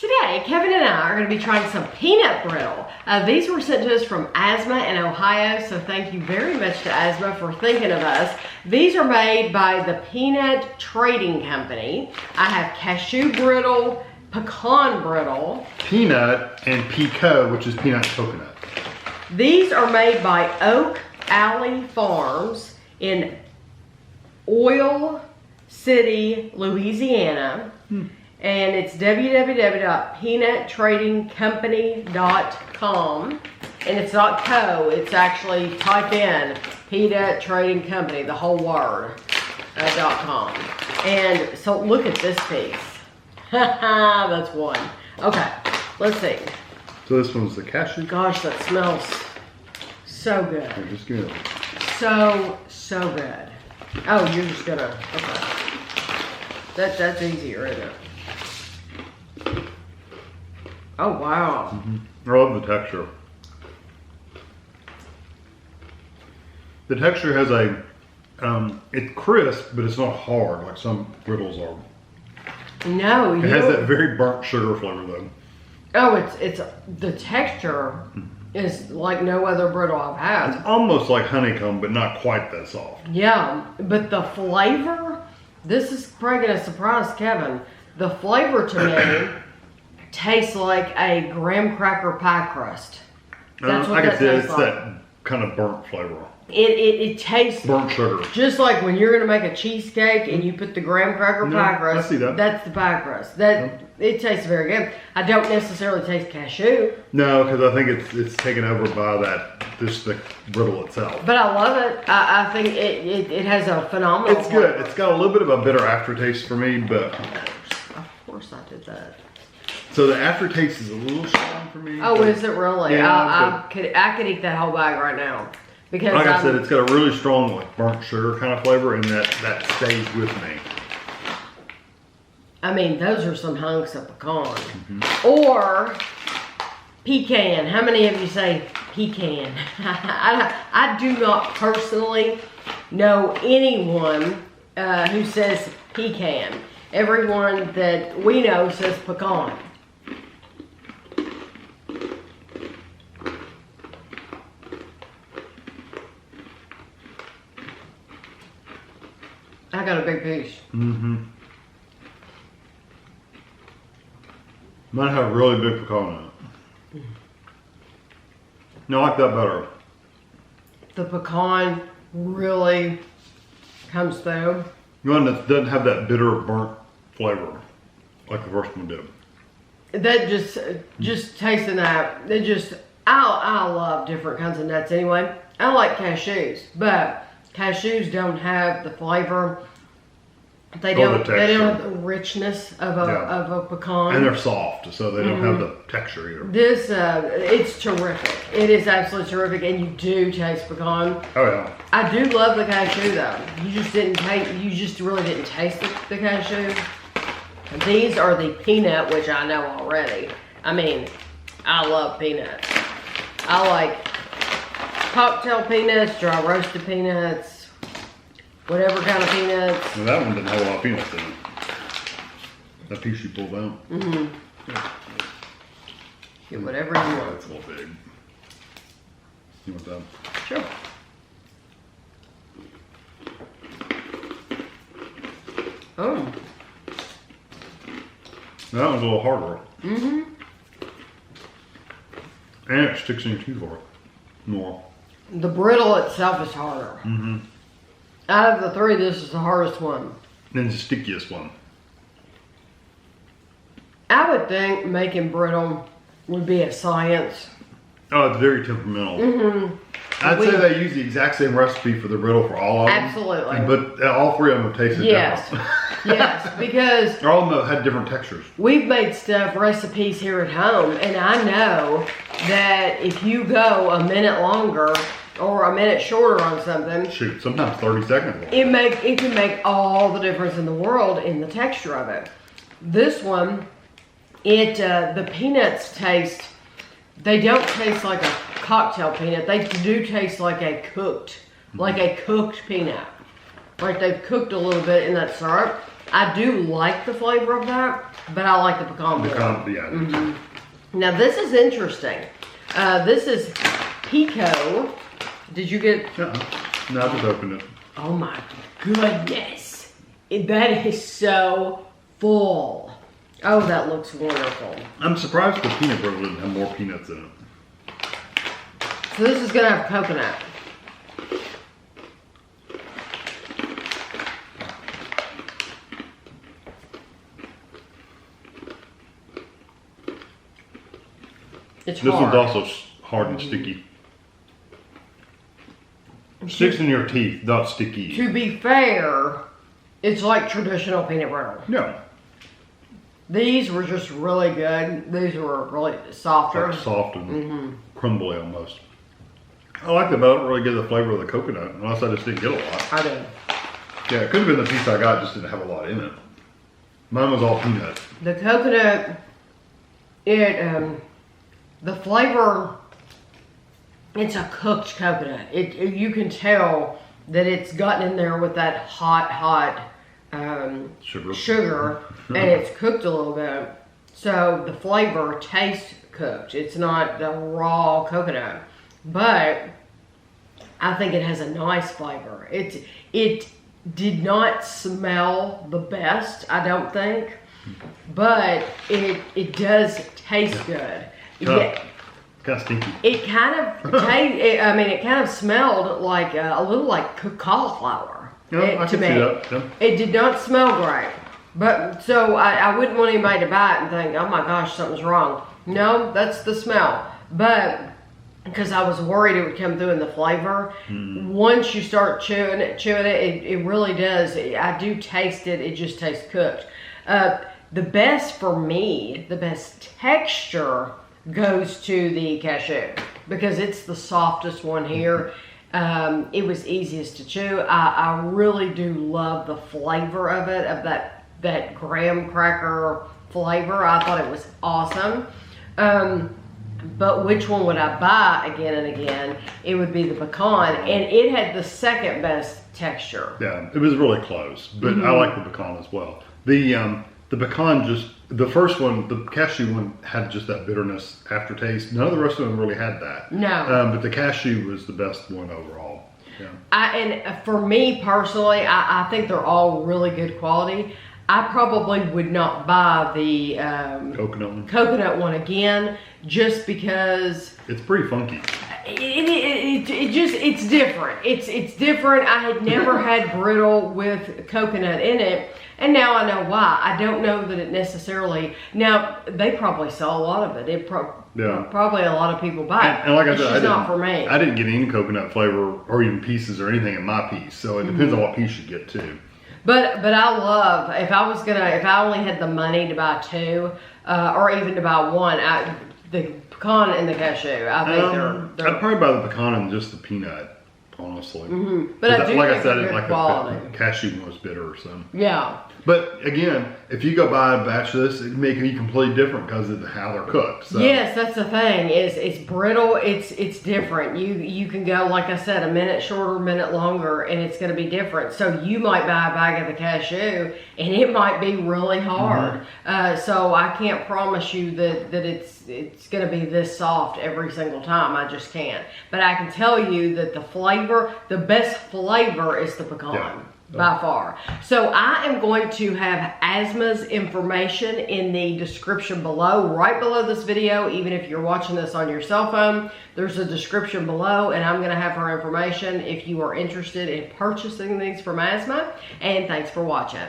Today, Kevin and I are going to be trying some peanut brittle. These were sent to us from Asma in Ohio, so thank you very much to Asma for thinking of us. These are made by the Peanut Trading Company. I have cashew brittle, pecan brittle, peanut, and PECO, which is peanut coconut. These are made by Oak Alley Farms in Oil City, Louisiana. And it's www.peanuttradingcompany.com. And it's not co, it's actually type in Peanut Trading Company, the whole word, .com. And so look at this piece. That's one. Okay, let's see. So this one's the cashew? Gosh, that smells so good. Just good. So good. Oh, you're just gonna, okay. That's easier, isn't it? Oh, wow. I love the texture. The texture has a, it's crisp, but it's not hard like some brittles are. No, it has that very burnt sugar flavor though. Oh, it's the texture is like no other brittle I've had. It's almost like honeycomb, but not quite that soft. Yeah, but the flavor, this is probably gonna surprise Kevin. The flavor to me tastes like a graham cracker pie crust. That's what that tastes like. It's that kind of burnt flavor. It tastes burnt sugar. Just like when you're gonna make a cheesecake and you put the graham cracker pie crust. I see that. That's the pie crust. It tastes very good. I don't necessarily taste cashew. No, because I think it's taken over by the brittle itself. But I love it. I think it has a phenomenal It's good. It's got a little bit of a bitter aftertaste for me, but of course I did that. So the aftertaste is a little strong for me. Oh, is it really? Yeah, I could eat that whole bag right now. Because like I said, it's got a really strong like burnt sugar kind of flavor, and that stays with me. I mean, those are some hunks of pecan. Or pecan. How many of you say pecan? I do not personally know anyone who says pecan. Everyone that we know says pecan. I got a big piece. Might have a really big pecan in it. No, I like that better. The pecan really comes through. The one that doesn't have that bitter burnt flavor like the first one did. That just tasting that, I love different kinds of nuts anyway. I like cashews, but cashews don't have the flavor. They don't have the richness of a pecan. And they're soft, so they don't have the texture either. This, it's terrific. It is absolutely terrific, and you do taste pecan. Oh yeah. I do love the cashew though. You just really didn't taste the cashew. These are the peanut, which I know already. I mean, I love peanuts. I like cocktail peanuts, dry roasted peanuts, whatever kind of peanuts. Well, that one didn't have a lot of peanuts in it. That piece you pulled out. Get whatever you want. That's a little big. You want that? Sure. Oh. That one's a little harder. And it sticks in your teeth more. The brittle itself is harder. Out of the three, this is the hardest one. And the stickiest one. I would think making brittle would be a science. Oh, it's very temperamental. I'd say they use the exact same recipe for the brittle for all of them. Absolutely. But all three of them have tasted different. Yes, because all of them have had different textures. We've made recipes here at home, and I know that if you go a minute longer or a minute shorter on something, shoot, sometimes 30 seconds. It can make all the difference in the world in the texture of it. This one, the peanuts taste. They don't taste like a cocktail peanut. They do taste like a cooked peanut. Like they've cooked a little bit in that syrup. I do like the flavor of that, but I like the pecan more. Yeah. Now this is interesting. This is PECO. Did you get? No, I just opened it. Oh my goodness. That is so full. Oh, that looks wonderful. I'm surprised the peanut brittle didn't have more peanuts in it. So this is gonna have coconut. It's this hard. one's also hard and sticky. Sticks in your teeth, not sticky. To be fair, it's like traditional peanut brittle. Yeah. These were just really good. These were really softer. Like soft and crumbly almost. I like them, but I don't really get the flavor of the coconut, unless I just didn't get a lot. I do. Yeah, it could have been the piece I got, just didn't have a lot in it. Mine was all peanut. The coconut, the flavor, it's a cooked coconut. You can tell that it's gotten in there with that hot sugar and it's cooked a little bit. So the flavor tastes cooked. It's not the raw coconut, but I think it has a nice flavor. It did not smell the best, I don't think, but it does taste good. Yeah. Kind of stinky. It kind of it kind of smelled like a little like cooked cauliflower. Yeah, I can see that. Yeah. It did not smell great, but so I wouldn't want anybody to buy it and think, oh my gosh, something's wrong. No, that's the smell. But because I was worried it would come through in the flavor, once you start chewing it, it really does. I do taste it. It just tastes cooked. The best for me, the best texture goes to the cashew because it's the softest one here. It was easiest to chew. I really do love the flavor of it, of that graham cracker flavor. I thought it was awesome. But which one would I buy again and again? It would be the pecan, and it had the second best texture. Yeah, it was really close, but I like the pecan as well. The pecan the first one, the cashew one, had just that bitterness aftertaste. None of the rest of them really had that. No. But the cashew was the best one overall. Yeah. And for me personally, I think they're all really good quality. I probably would not buy the coconut one again, just because it's pretty funky. It's different. It's different. I had never had brittle with coconut in it, and now I know why. I don't know that it necessarily. Now they probably sell a lot of it. Probably a lot of people buy it. And like I said, it's just not for me. I didn't get any coconut flavor or even pieces or anything in my piece, so it depends on what piece you get too. But I love, if I only had the money to buy two, or even to buy one, the pecan and the cashew, I think they're I'd probably buy the pecan and just the peanut, honestly. But I do like think I said, they're good like quality. the cashew one was bitter, so. Yeah. But again, if you go buy a batch of this, it may be completely different because of how they're cooked. So. Yes, that's the thing. It's brittle. It's different. You can go, like I said, a minute shorter, a minute longer, and it's going to be different. So you might buy a bag of the cashew, and it might be really hard. So I can't promise you that it's going to be this soft every single time. I just can't. But I can tell you that the best flavor is the pecan. Yeah. By far. So I am going to have Asma's information in the description below, right below this video. Even if you're watching this on your cell phone, there's a description below, and I'm going to have her information if you are interested in purchasing these from Asma. And thanks for watching.